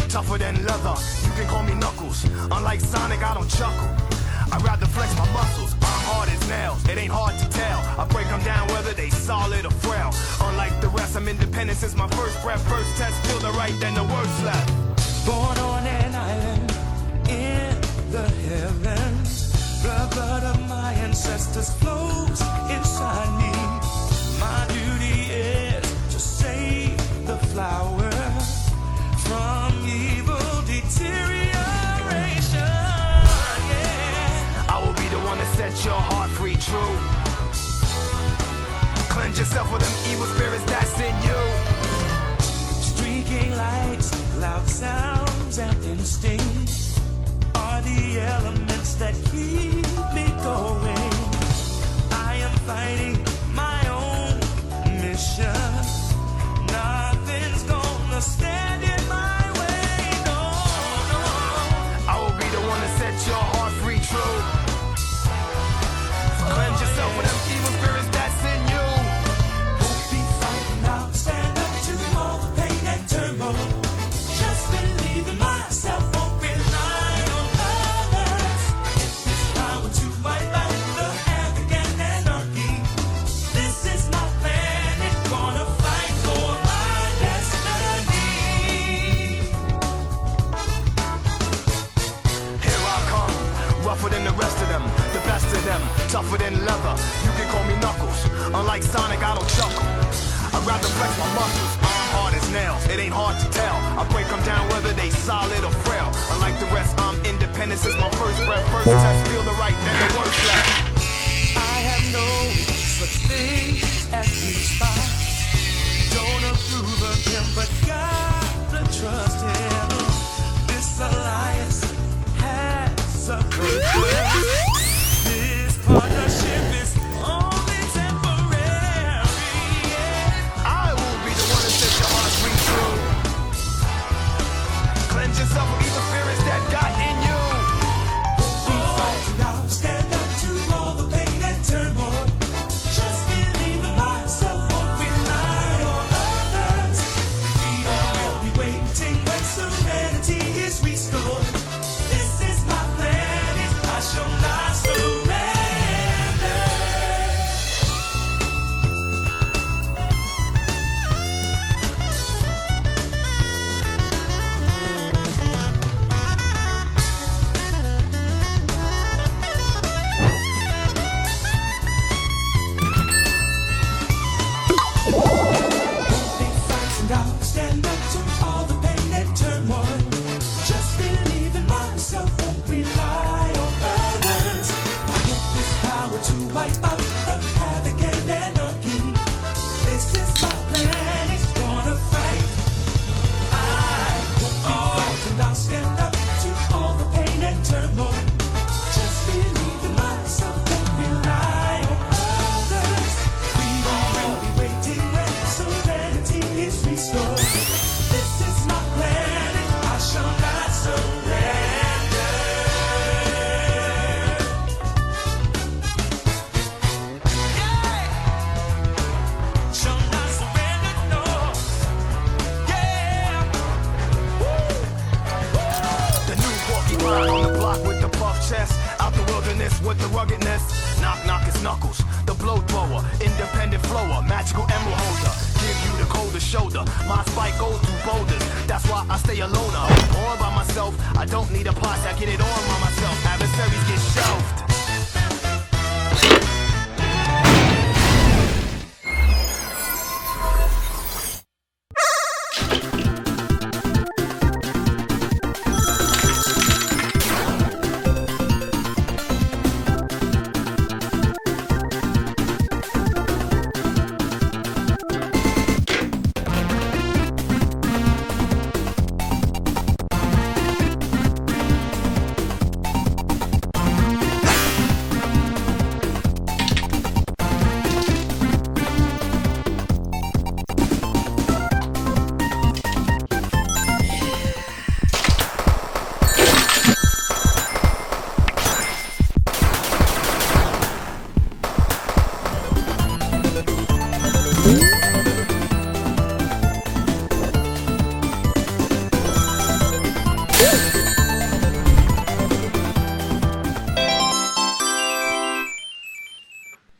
Tougher than leather, you can call me Knuckles. Unlike Sonic, I don't chuckle. I'd rather flex my muscles, I'm hard as nails. It ain't hard to tell, I break them down whether they solid or frail. Unlike the rest, I'm independent since my first breath. First test, feel the right, then the worst left. Born on an island in the heavens, the blood of my ancestors flows inside me. My duty is to save the flower from evil deterioration, yeah. I will be the one to set your heart free, true. Cleanse yourself with them evil spirits that's in you. Streaking lights, loud sounds, and instincts are the elements that keep me going. I am fighting my own mission. Nothing's gonna stand in my way, no, no. I will be the one to set your heart free, true. Cleanse yourself with them evil spirits that's in you. Won't be fighting now, stand up to all the pain and turmoil. Just believe in myself, won't rely on others. It's power to wipe out the havoc and anarchy. This is my plan, it's gonna fight for my destiny. Here I come, rougher than the rest of them, the best of them, tougher than leather. You can call me Knuckles. Unlike Sonic, I don't chuckle. I'd rather flex my muscles, I'm hard as nails. It ain't hard to tell, I break them down whether they solid or frail. Unlike the rest, I'm independent since my first breath. First test, feel the right, then the worst left. I have no such thing as these spots. Don't approve of him, but gotta trust him. This alliance has a purpose. This partnership is only temporary. Yeah. I will be the one to set your heart free, true. Cleanse yourself of evil spirits that got in you. We fight now, stand up to all the pain and turmoil. Just believe in myself, won't rely on others. We all will be waiting when serenity is restored. This is my plan, I shall not surrender. Stand up to all the pain and turmoil. Just believe in myself, won't rely on others. I get this power to wipe out the havoc and anarchy. This is my plan, it's gonna fight. I won't be frightened, I'll stand up to all the pain and turmoil. Just believe in myself, won't rely on others. We will be waiting when serenity is restored. This is my plan, I shall not surrender. Yeah, shall not surrender, no. Yeah, The new porcupine on the block with the puff chest. Out the wilderness with the ruggedness. Knock, knock, it's Knuckles. The blow thrower, independent flower, magical emerald holder. Give you the coldest shoulder. My spike goes through boulders. That's why I stay alone. All by myself. I don't need a posse. I get it on by myself. Adversaries get shelved.